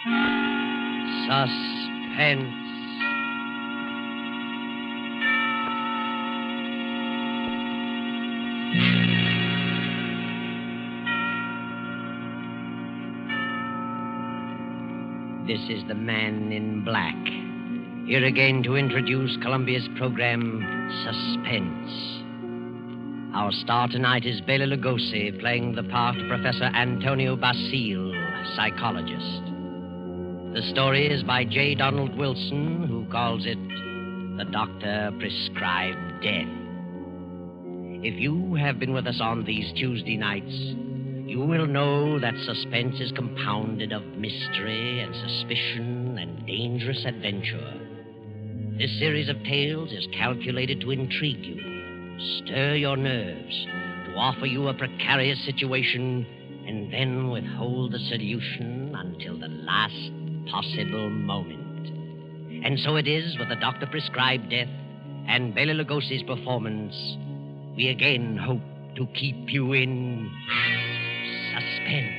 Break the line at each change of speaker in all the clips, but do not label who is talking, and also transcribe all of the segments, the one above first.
Suspense. This is the Man in Black, here again to introduce Columbia's program, Suspense. Our star tonight is Bela Lugosi, playing the part of Professor Antonio Bacile, psychologist. The story is by J. Donald Wilson, who calls it The Doctor Prescribed Death. If you have been with us on these Tuesday nights, you will know that suspense is compounded of mystery and suspicion and dangerous adventure. This series of tales is calculated to intrigue you, stir your nerves, to offer you a precarious situation, and then withhold the solution until the last possible moment. And so it is with the Doctor Prescribed Death and Bela Lugosi's performance. We again hope to keep you in suspense.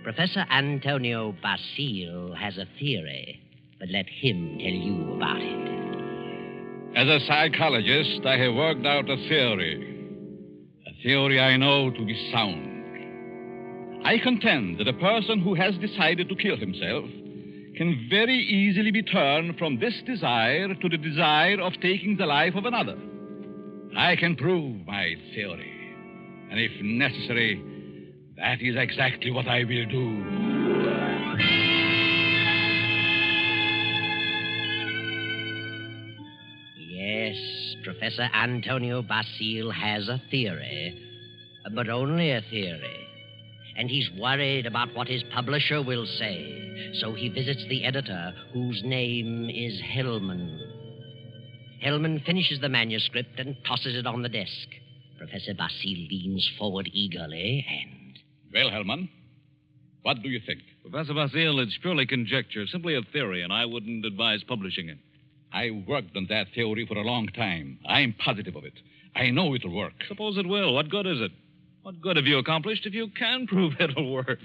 Professor Antonio Bacile has a theory, but let him tell you about it.
As a psychologist, I have worked out a theory I know to be sound. I contend that a person who has decided to kill himself can very easily be turned from this desire to the desire of taking the life of another. I can prove my theory, and if necessary, that is exactly what I will do.
Yes, Professor Antonio Bacile has a theory, but only a theory. And he's worried about what his publisher will say, so he visits the editor, whose name is Hellman. Hellman finishes the manuscript and tosses it on the desk. Professor Bacile leans forward eagerly and...
Well, Hellman, what do you think?
Professor Bacile, it's purely conjecture, simply a theory, and I wouldn't advise publishing it.
I worked on that theory for a long time. I'm positive of it. I know it'll work.
Suppose it will. What good is it? What good have you accomplished if you can prove it'll work?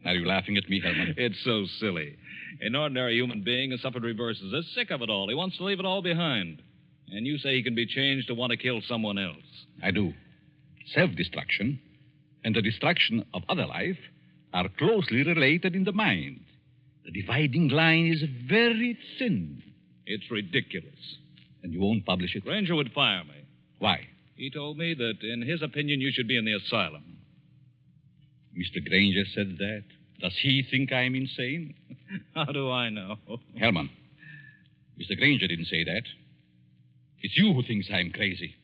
Are you laughing at me, Hellman?
It's so silly. An ordinary human being has suffered reverses, is sick of it all. He wants to leave it all behind. And you say he can be changed to want to kill someone else.
I do. Self-destruction and the destruction of other life are closely related in the mind. The dividing line is very thin.
It's ridiculous.
And you won't publish it?
Granger would fire me.
Why?
He told me that, in his opinion, you should be in the asylum.
Mr. Granger said that. Does he think I'm insane?
How do I know?
Hellman, Mr. Granger didn't say that. It's you who thinks I'm crazy.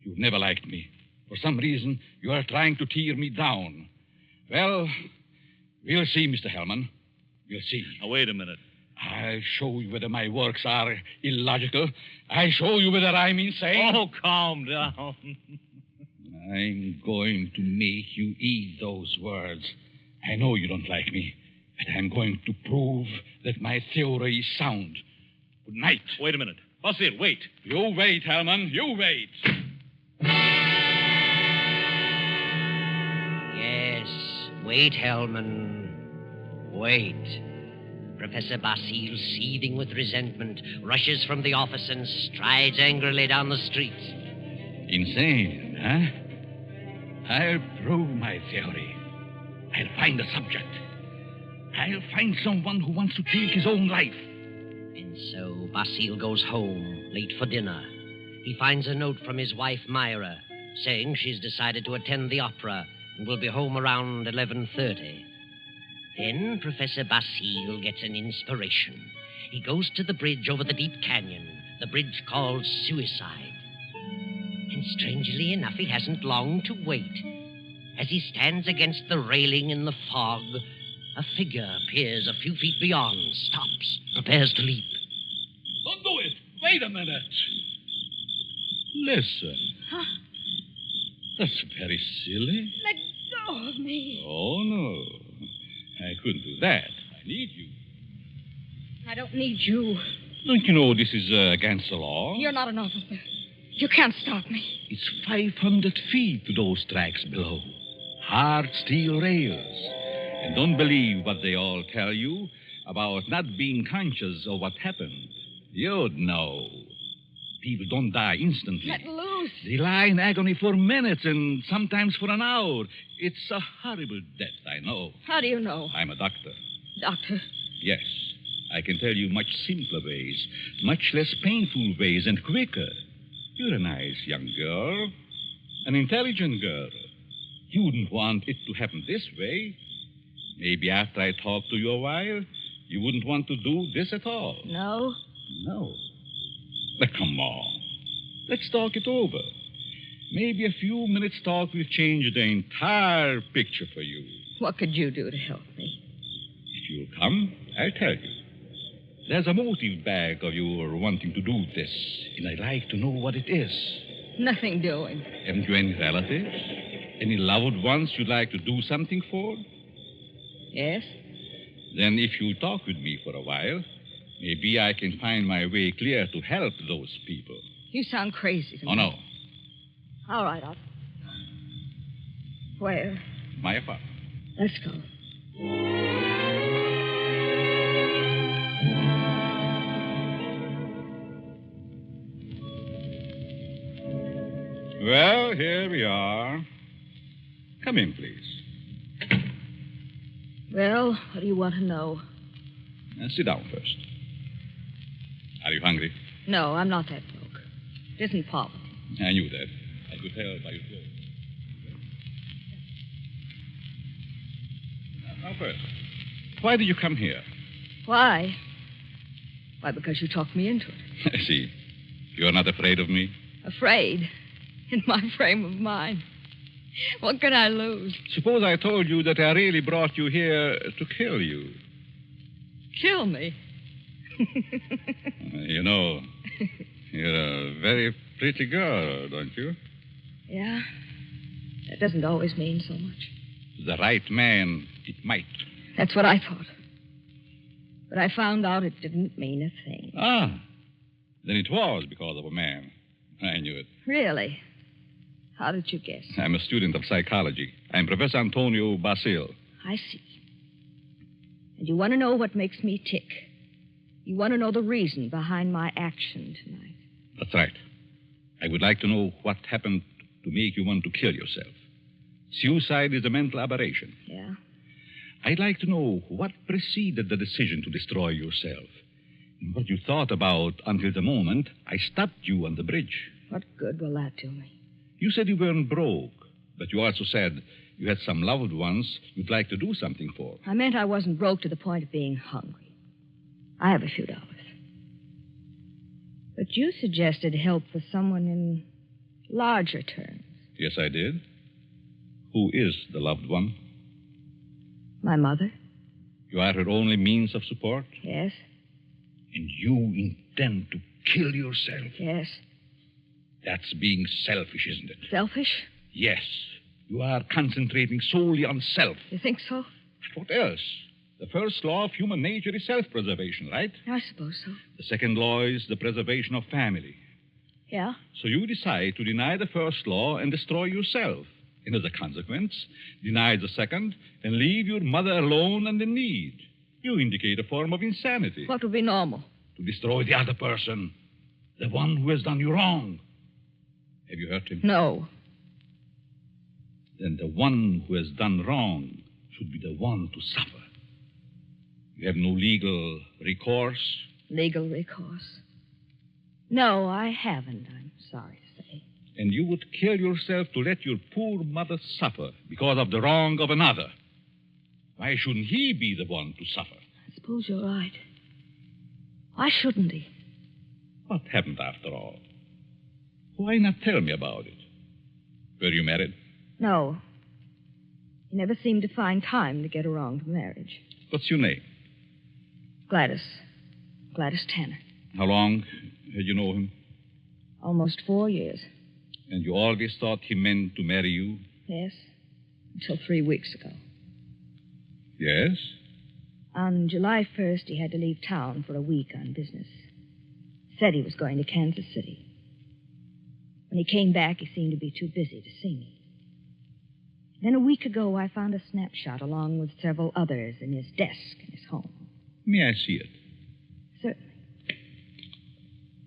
You've never liked me. For some reason, you are trying to tear me down. Well, we'll see, Mr. Hellman. We'll see.
Now, wait a minute.
I'll show you whether my works are illogical. I'll show you whether I'm insane.
Oh, calm down.
I'm going to make you eat those words. I know you don't like me, but I'm going to prove that my theory is sound. Good night.
Wait a minute. Bacile, wait.
You wait, Hellman. You wait.
Yes, wait, Hellman. Wait. Professor Bacile, seething with resentment, rushes from the office and strides angrily down the street.
Insane, huh? I'll prove my theory. I'll find a subject. I'll find someone who wants to take his own life.
And so Bacile goes home, late for dinner. He finds a note from his wife, Myra, saying she's decided to attend the opera and will be home around 11:30. Then Professor Bacile gets an inspiration. He goes to the bridge over the deep canyon, the bridge called Suicide. And strangely enough, he hasn't long to wait. As he stands against the railing in the fog, a figure appears a few feet beyond, stops, prepares to leap.
Don't do it. Wait a minute. Listen.
Huh?
That's very silly.
Let go of me.
Oh, no. I couldn't do that. I need you.
I don't need you.
Don't you know this is against the law?
You're not an officer. You can't stop me.
It's 500 feet to those tracks below. Hard steel rails. And don't believe what they all tell you about not being conscious of what happened. You'd know. People don't die instantly.
Let loose.
They lie in agony for minutes and sometimes for an hour. It's a horrible death, I know.
How do you know?
I'm a doctor.
Doctor?
Yes. I can tell you much simpler ways, much less painful ways, and quicker. You're a nice young girl, an intelligent girl. You wouldn't want it to happen this way. Maybe after I talk to you a while, you wouldn't want to do this at all.
No.
No. Now, come on. Let's talk it over. Maybe a few minutes' talk will change the entire picture for you.
What could you do to help me?
If you'll come, I'll tell you. There's a motive back of your wanting to do this, and I'd like to know what it is.
Nothing doing.
Haven't you any relatives? Any loved ones you'd like to do something for?
Yes?
Then if you talk with me for a while, maybe I can find my way clear to help those people.
You sound crazy to me.
Oh, no.
All right, I'll... Where?
My apartment.
Let's go.
Well, here we are. Come in, please.
Well, what do you want to know?
Sit down first. Are you hungry?
No, I'm not that broke. It isn't poverty.
I knew that. I could tell by your clothes. Now, first, why did you come here?
Why? Why, because you talked me into it.
I see. You're not afraid of me?
Afraid? In my frame of mind. What can I lose?
Suppose I told you that I really brought you here to kill you.
Kill me?
You know, you're a very pretty girl, don't you?
Yeah? That doesn't always mean so much.
The right man, it might.
That's what I thought. But I found out it didn't mean a thing.
Ah, then it was because of a man. I knew it.
Really? How did you guess?
I'm a student of psychology. I'm Professor Antonio Bacile.
I see. And you want to know what makes me tick. You want to know the reason behind my action tonight.
That's right. I would like to know what happened to make you want to kill yourself. Suicide is a mental aberration.
Yeah?
I'd like to know what preceded the decision to destroy yourself. And what you thought about until the moment I stopped you on the bridge.
What good will that do me?
You said you weren't broke, but you also said you had some loved ones you'd like to do something for.
I meant I wasn't broke to the point of being hungry. I have a few dollars. But you suggested help for someone in larger terms.
Yes, I did. Who is the loved one?
My mother?
You are her only means of support?
Yes.
And you intend to kill yourself?
Yes.
That's being selfish, isn't it?
Selfish?
Yes. You are concentrating solely on self.
You think so?
What else? The first law of human nature is self-preservation, right?
I suppose so.
The second law is the preservation of family.
Yeah?
So you decide to deny the first law and destroy yourself. And as a consequence, deny the second and leave your mother alone and in need. You indicate a form of insanity.
What would be normal?
To destroy the other person, the one who has done you wrong. Have you hurt him?
No.
Then the one who has done wrong should be the one to suffer. You have no legal recourse?
Legal recourse? No, I haven't, I'm sorry to say.
And you would kill yourself to let your poor mother suffer because of the wrong of another. Why shouldn't he be the one to suffer?
I suppose you're right. Why shouldn't he?
What happened after all? Why not tell me about it? Were you married?
No. He never seemed to find time to get around to marriage.
What's your name?
Gladys. Gladys Tanner.
How long had you known him?
Almost 4 years.
And you always thought he meant to marry you?
Yes. Until 3 weeks ago.
Yes?
On July 1st, he had to leave town for a week on business. Said he was going to Kansas City. When he came back, he seemed to be too busy to see me. Then a week ago, I found a snapshot along with several others in his desk in his home.
May I see it?
Certainly.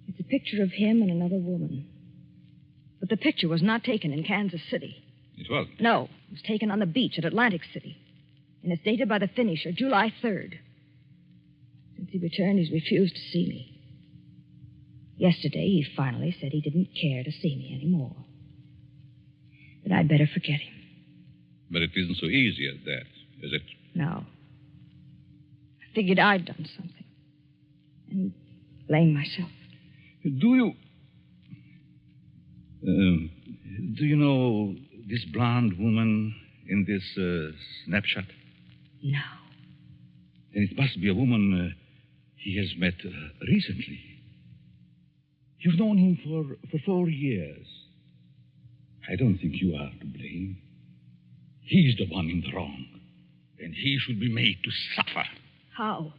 It's a picture of him and another woman. But the picture was not taken in Kansas City.
It wasn't?
No, it was taken on the beach at Atlantic City. And it's dated by the finisher, July 3rd. Since he returned, he's refused to see me. Yesterday, he finally said he didn't care to see me anymore. That I'd better forget him.
But it isn't so easy as that, is it?
No. I figured I'd done something. And blamed myself.
Do you know this blonde woman in this snapshot?
No.
Then it must be a woman he has met recently. You've known him for 4 years. I don't think you are to blame. He's the one in the wrong. And he should be made to suffer.
How?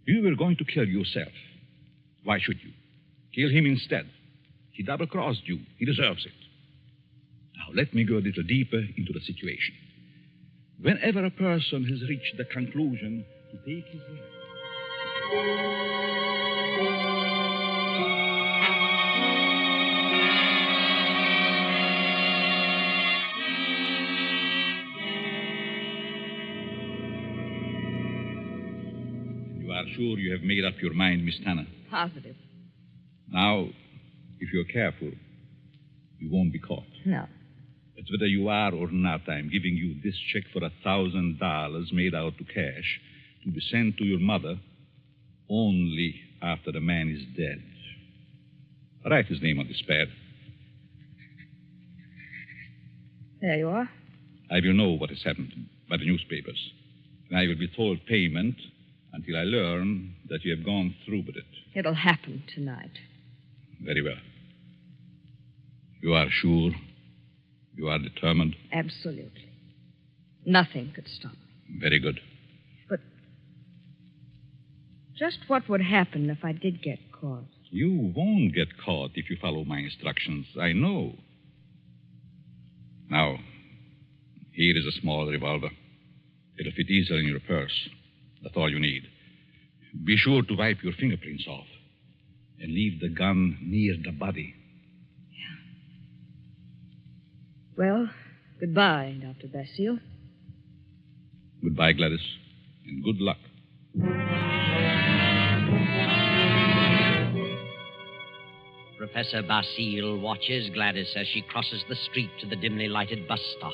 You were going to kill yourself. Why should you? Kill him instead. He double-crossed you. He deserves it. Now, let me go a little deeper into the situation. Whenever a person has reached the conclusion to take his life... You are sure you have made up your mind, Miss Tanner?
Positive.
Now, if you're careful, you won't be caught.
No.
But whether you are or not, I'm giving you this check for $1,000 made out to cash to be sent to your mother only after the man is dead. Write his name on this pad.
There you are.
I will know what has happened by the newspapers. And I will withhold payment until I learn that you have gone through with it.
It'll happen tonight.
Very well. You are sure? You are determined?
Absolutely. Nothing could stop me.
Very good.
But just what would happen if I did get caught?
You won't get caught if you follow my instructions. I know. Now, here is a small revolver. It'll fit easily in your purse. That's all you need. Be sure to wipe your fingerprints off and leave the gun near the body.
Well, goodbye, Dr. Bacile.
Goodbye, Gladys, and good luck.
Professor Bacile watches Gladys as she crosses the street to the dimly lighted bus stop.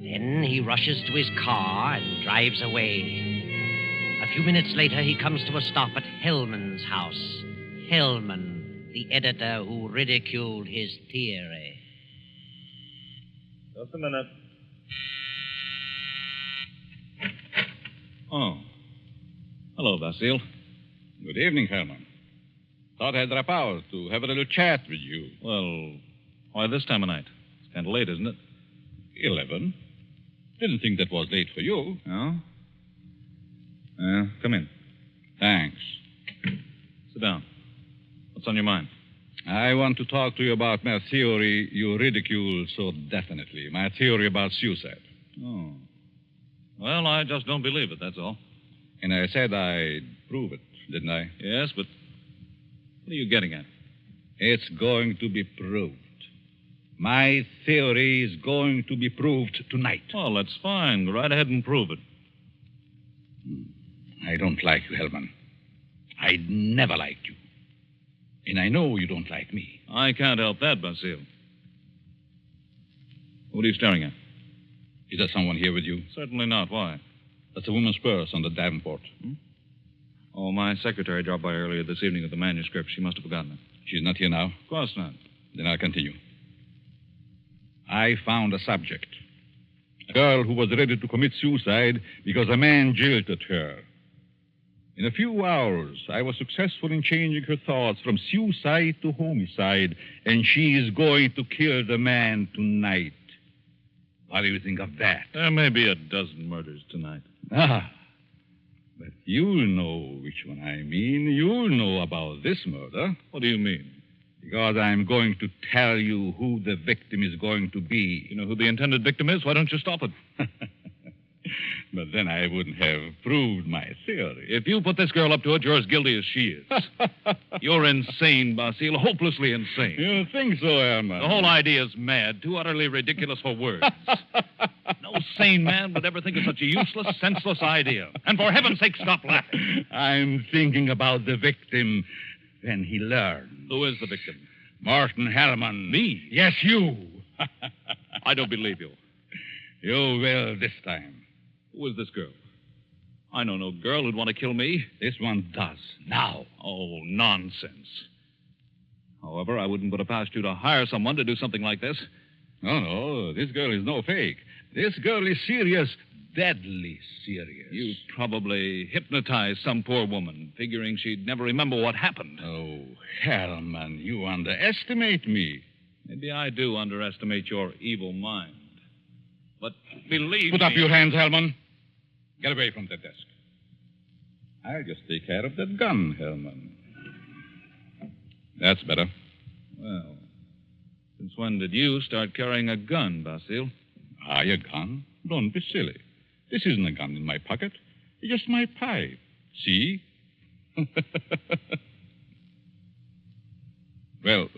Then he rushes to his car and drives away. A few minutes later, he comes to a stop at Hellman's house. Hellman, the editor who ridiculed his theory.
Just a minute. Oh. Hello, Bacile.
Good evening, Hellman. Thought I'd drop out to have a little chat with you.
Well, why this time of night? It's kind of late, isn't it?
11. Didn't think that was late for you.
No? Come in.
Thanks.
Sit down. What's on your mind?
I want to talk to you about my theory you ridicule so definitely. My theory about suicide.
Oh. Well, I just don't believe it, that's all.
And I said I'd prove it, didn't I?
Yes, but what are you getting at?
It's going to be proved. My theory is going to be proved tonight.
Well, that's fine. Go right ahead and prove it.
I don't like you, Hellman. I never liked you. And I know you don't like me.
I can't help that, Bacile. What are you staring at?
Is there someone here with you?
Certainly not. Why?
That's a woman's purse on the Davenport.
Oh, my secretary dropped by earlier this evening with the manuscript. She must have forgotten it.
She's not here now?
Of course not.
Then I'll continue. I found a subject. A girl who was ready to commit suicide because a man jilted her. In a few hours, I was successful in changing her thoughts from suicide to homicide, and she is going to kill the man tonight. What do you think of that?
There may be a dozen murders tonight.
Ah, but you'll know which one I mean. You'll know about this murder.
What do you mean?
Because I'm going to tell you who the victim is going to be.
You know who the intended victim is? Why don't you stop it?
But then I wouldn't have proved my theory.
If you put this girl up to it, you're as guilty as she is. You're insane, Bacile, hopelessly insane.
You think so, Hellman?
The whole idea is mad, too utterly ridiculous for words. No sane man would ever think of such a useless, senseless idea. And for heaven's sake, stop laughing.
I'm thinking about the victim when he learned.
Who is the victim?
Martin Hellman.
Me?
Yes, you.
I don't believe you.
You will this time.
Who is this girl? I know no girl who'd want to kill me.
This one does. Now.
Oh, nonsense. However, I wouldn't put it past you to hire someone to do something like this.
No, this girl is no fake. This girl is serious, deadly serious.
You probably hypnotized some poor woman, figuring she'd never remember what happened.
Oh, Hellman, you underestimate me.
Maybe I do underestimate your evil mind. But believe
Put
me...
up your hands, Hellman. Get away from that desk. I'll just take care of that gun, Hellman. That's better.
Well, since when did you start carrying a gun, Bacile?
A gun? Don't be silly. This isn't a gun in my pocket. It's just my pipe. See? Well,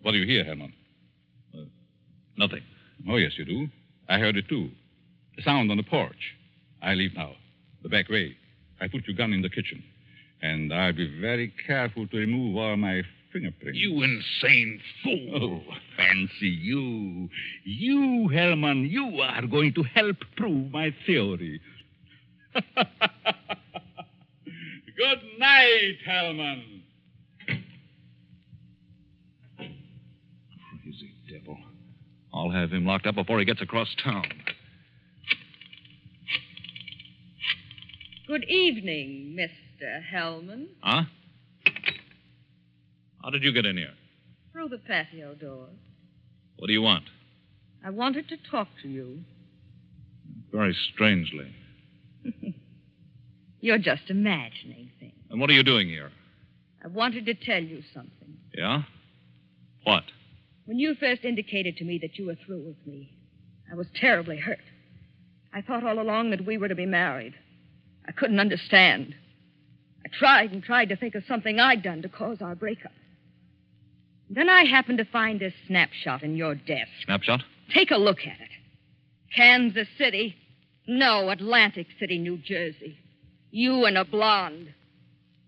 what do you hear, Hellman?
Nothing.
Oh, yes, you do. I heard it, too. The sound on the porch. I leave now. The back way. I put your gun in the kitchen. And I'll be very careful to remove all my fingerprints.
You insane fool.
Oh, fancy you. You, Hellman, you are going to help prove my theory. Good night, Hellman.
Crazy devil. I'll have him locked up before he gets across town.
Good evening, Mr. Hellman.
Huh? How did you get in here?
Through the patio door.
What do you want?
I wanted to talk to you.
Very strangely.
You're just imagining things.
And what are you doing here?
I wanted to tell you something.
Yeah? What?
When you first indicated to me that you were through with me, I was terribly hurt. I thought all along that we were to be married. I couldn't understand. I tried and tried to think of something I'd done to cause our breakup. Then I happened to find this snapshot in your desk.
Snapshot?
Take a look at it. Kansas City. No, Atlantic City, New Jersey. You and a blonde.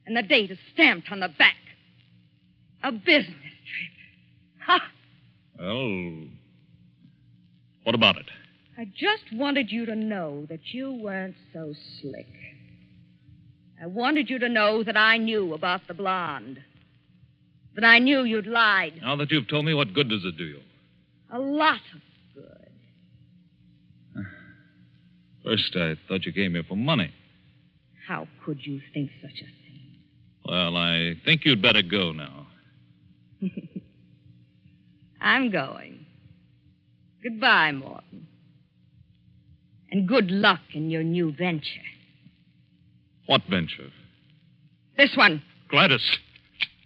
And the date is stamped on the back. A business trip. Ha!
Well, what about it?
I just wanted you to know that you weren't so slick. I wanted you to know that I knew about the blonde. That I knew you'd lied.
Now that you've told me, what good does it do you?
A lot of good.
First, I thought you came here for money.
How could you think such a thing?
Well, I think you'd better go now.
I'm going. Goodbye, Morton. And good luck in your new venture.
What venture?
This one.
Gladys.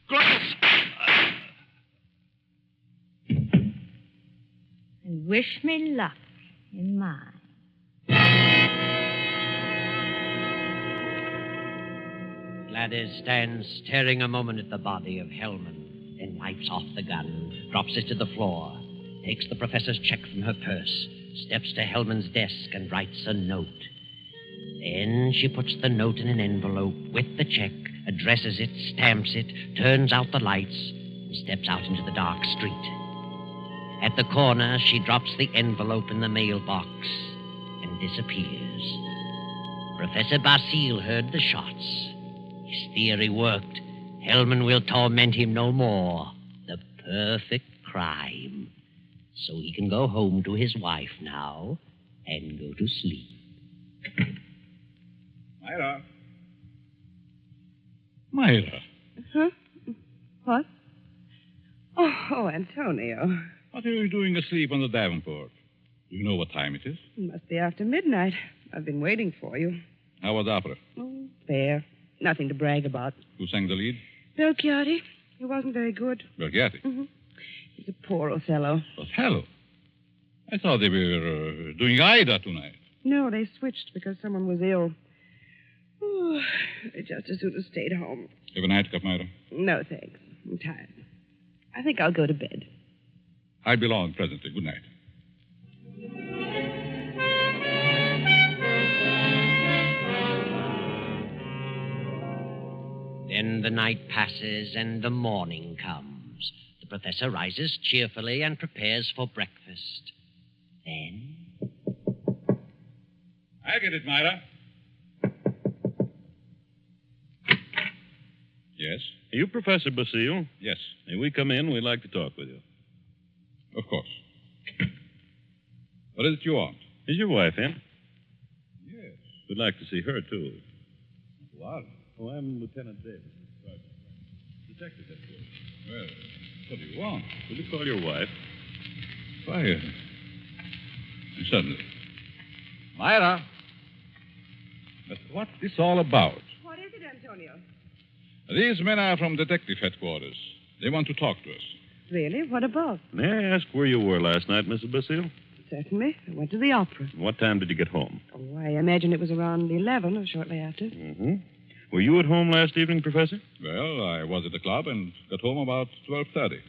Gladys!
And wish me luck in mine.
Gladys stands staring a moment at the body of Hellman, then wipes off the gun, drops it to the floor, takes the professor's check from her purse, steps to Hellman's desk and writes a note. Then she puts the note in an envelope with the check, addresses it, stamps it, turns out the lights, and steps out into the dark street. At the corner, she drops the envelope in the mailbox and disappears. Professor Bacile heard the shots. His theory worked. Hellman will torment him no more. The perfect crime. So he can go home to his wife now and go to sleep.
Myra. Myra.
Huh? What? Oh, Antonio.
What are you doing asleep on the Davenport? You know what time it is?
It must be after midnight. I've been waiting for you.
How was opera?
Oh, fair. Nothing to brag about.
Who sang the lead?
Bill Chiardi. He wasn't very good.
Vulgarity.
Mm-hmm. He's a poor Othello.
Othello? I thought they were doing Ida tonight.
No, they switched because someone was ill. Oh, they just as soon have stayed home.
Have a nightcap, Myra.
No, thanks. I'm tired. I think I'll go to bed.
I'll be along presently. Good night.
Then the night passes and the morning comes. The professor rises cheerfully and prepares for breakfast. Then...
I get it, Myra. Yes?
Are you Professor Bacile?
Yes.
May we come in? We'd like to talk with you.
Of course. What is it you want?
Is your wife in?
Yes.
We'd like to see her, too.
What?
Oh, I'm Lieutenant Davis. Detective headquarters.
Well, what do you want?
Will you call your wife?
Why, certainly. Myra. But what's this all about?
What is it, Antonio?
These men are from detective headquarters. They want to talk to us.
Really? What about?
May I ask where you were last night, Mrs. Bacile?
Certainly. I went to the opera.
What time did you get home?
Oh, I imagine it was around 11 or shortly after.
Mm-hmm. Were you at home last evening, Professor?
Well, I was at the club and got home about 12:30.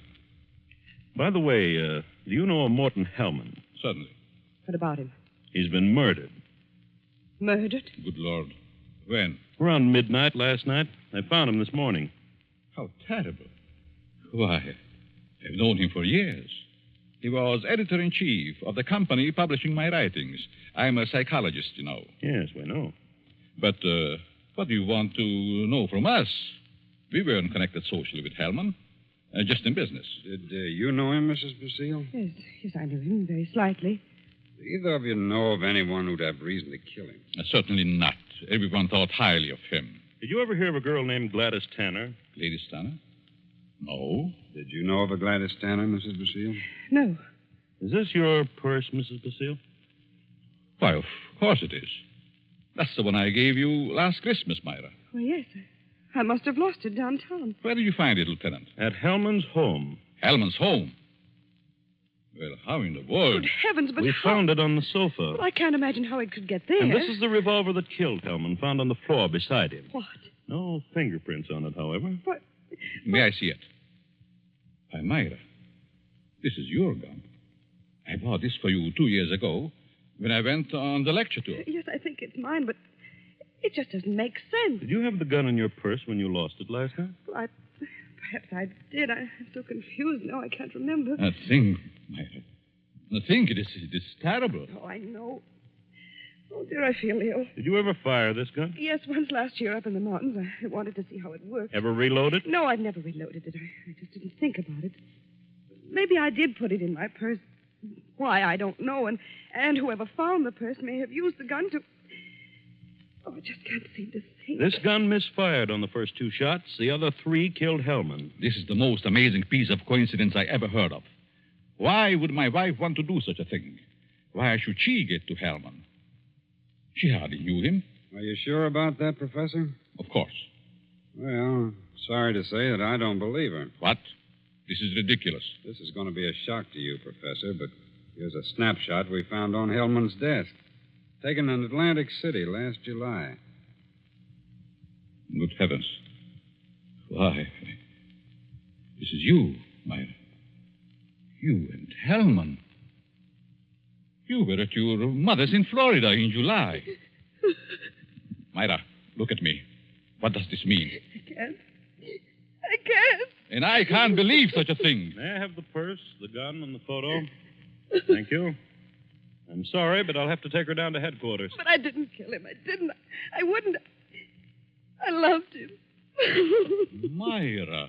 By the way, do you know a Morton Hellman?
Certainly.
What about him?
He's been murdered.
Murdered?
Good Lord. When?
Around midnight last night. I found him this morning.
How terrible. Why, I've known him for years. He was editor-in-chief of the company publishing my writings. I'm a psychologist, you know.
Yes, we know.
But what do you want to know from us? We weren't connected socially with Hellman, just in business.
Did you know him, Mrs. Bacile?
Yes, I knew him very slightly.
Do either of you know of anyone who'd have reason to kill him?
Certainly not. Everyone thought highly of him.
Did you ever hear of a girl named Gladys Tanner?
Lady Stanner? No.
Did you know of a Gladys Tanner, Mrs. Bacile?
No.
Is this your purse, Mrs. Bacile?
Why, of course it is. That's the one I gave you last Christmas, Myra.
Well, yes. I must have lost it downtown.
Where did you find it, Lieutenant?
At Hellman's home.
Hellman's home. Well, how in the world?
Good heavens, but
We
how...
found it on the sofa.
Well, I can't imagine how it could get there.
And this is the revolver that killed Hellman, found on the floor beside him.
What?
No fingerprints on it, however.
What?
May I see it? Why, Myra, this is your gun. I bought this for you 2 years ago when I went on the lecture tour.
Yes, I think it's mine, but it just doesn't make sense.
Did you have the gun in your purse when you lost it last night?
Well, perhaps I did. I'm so confused now I can't remember.
Think, Myra. Think, it is terrible.
Oh, I know. Oh, dear, I feel ill.
Did you ever fire this gun?
Yes, once last year up in the mountains. I wanted to see how it worked.
Ever reload it?
No, I've never reloaded it. I just didn't think about it. Maybe I did put it in my purse. Why, I don't know. And whoever found the purse may have used the gun to... Oh, I just can't seem to think.
This gun misfired on the first 2 shots. The other 3 killed Hellman.
This is the most amazing piece of coincidence I ever heard of. Why would my wife want to do such a thing? Why should she get to Hellman? She hardly knew him.
Are you sure about that, Professor?
Of course.
Well, sorry to say that I don't believe her.
What? This is ridiculous.
This is going to be a shock to you, Professor, but here's a snapshot we found on Hellman's desk. Taken in Atlantic City last July.
Good heavens. Why? This is you, Myra. You and Hellman. You were at your mother's in Florida in July. Myra, look at me. What does this mean?
I can't. I can't.
And I can't believe such a thing.
May I have the purse, the gun, and the photo? Thank you. I'm sorry, but I'll have to take her down to headquarters.
But I didn't kill him. I didn't. I wouldn't. I loved him.
Myra.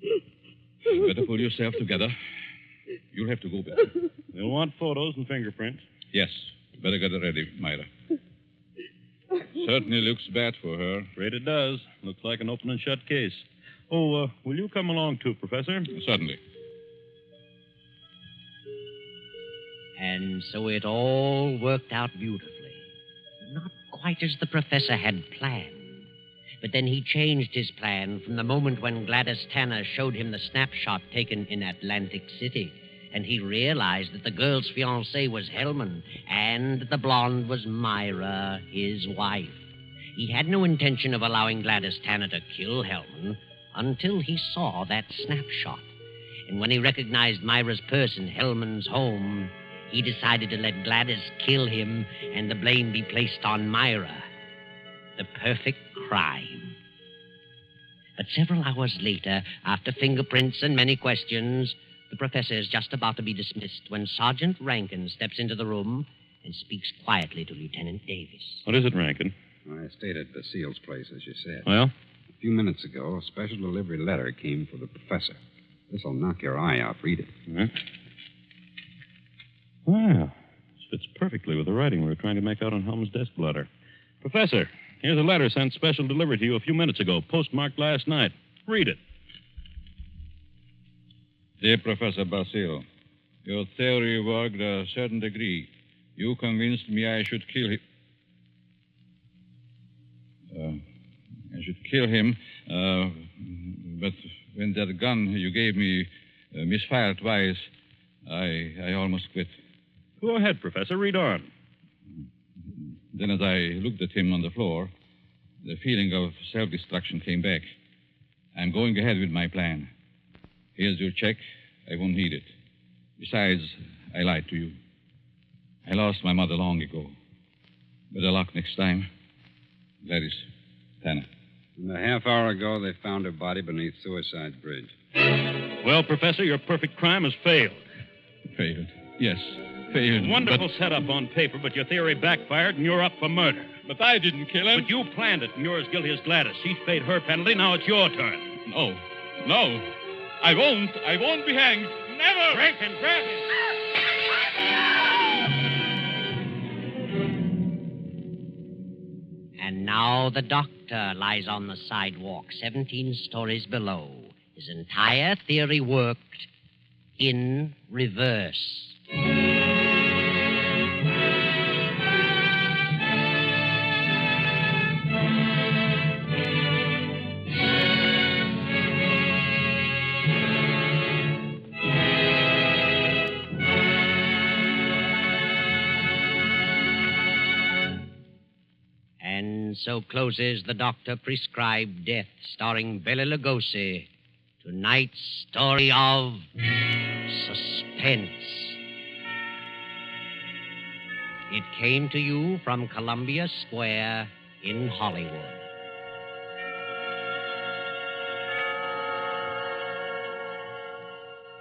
You better pull yourself together. You'll have to go back.
You'll want photos and fingerprints.
Yes. Better get it ready, Myra. Certainly looks bad for her.
Afraid it does. Looks like an open and shut case. Oh, will you come along too, Professor?
Certainly.
And so it all worked out beautifully. Not quite as the professor had planned. But then he changed his plan from the moment when Gladys Tanner showed him the snapshot taken in Atlantic City. And he realized that the girl's fiancé was Hellman, and that the blonde was Myra, his wife. He had no intention of allowing Gladys Tanner to kill Hellman until he saw that snapshot. And when he recognized Myra's purse in Hellman's home, he decided to let Gladys kill him and the blame be placed on Myra. The perfect crime. But several hours later, after fingerprints and many questions, the professor is just about to be dismissed when Sergeant Rankin steps into the room and speaks quietly to Lieutenant Davis.
What is it, Rankin?
I stayed at Bacile's place, as you said.
Well?
A few minutes ago, a special delivery letter came for the professor. This'll knock your eye out. Read it.
Huh? Well, this fits perfectly with the writing we were trying to make out on Hellman's desk blotter. Professor, here's a letter sent special delivery to you a few minutes ago, postmarked last night. Read it.
Dear Professor Bacile, your theory worked a certain degree. You convinced me I should kill him. But when that gun you gave me misfired twice, I almost quit.
Go ahead, Professor. Read on.
Then as I looked at him on the floor, the feeling of self-destruction came back. I'm going ahead with my plan. Here's your check. I won't need it. Besides, I lied to you. I lost my mother long ago. Better luck next time. Gladys Tanner.
And a half hour ago, they found her body beneath Suicide Bridge.
Well, Professor, your perfect crime has failed.
Failed. Yes, failed.
Wonderful setup on paper, but your theory backfired, and you're up for murder.
But I didn't kill him.
But you planned it, and you're as guilty as Gladys. She's paid her penalty. Now it's your turn.
No. I won't be hanged. Never.
Rankin, grab him.
And now the doctor lies on the sidewalk 17 stories below. His entire theory worked in reverse. And so closes the doctor-prescribed death, starring Bela Lugosi. Tonight's story of Suspense. It came to you from Columbia Square in Hollywood.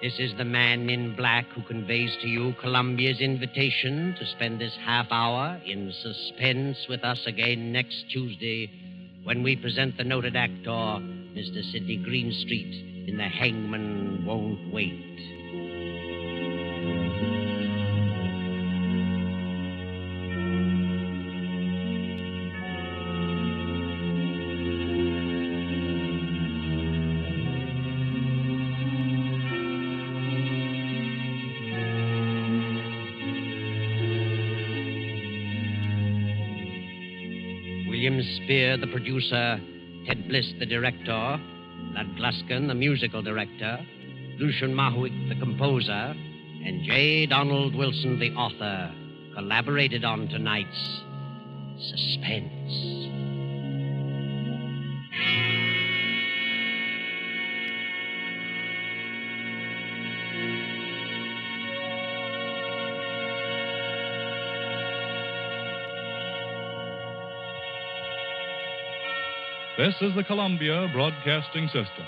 This is the man in black who conveys to you Columbia's invitation to spend this half hour in suspense with us again next Tuesday when we present the noted actor, Mr. Sidney Greenstreet, in The Hangman Won't Wait. William Spear, the producer, Ted Bliss, the director, Lud Gluskin, the musical director, Lucian Mahuik, the composer, and J. Donald Wilson, the author, collaborated on tonight's Suspense.
This is the Columbia Broadcasting System.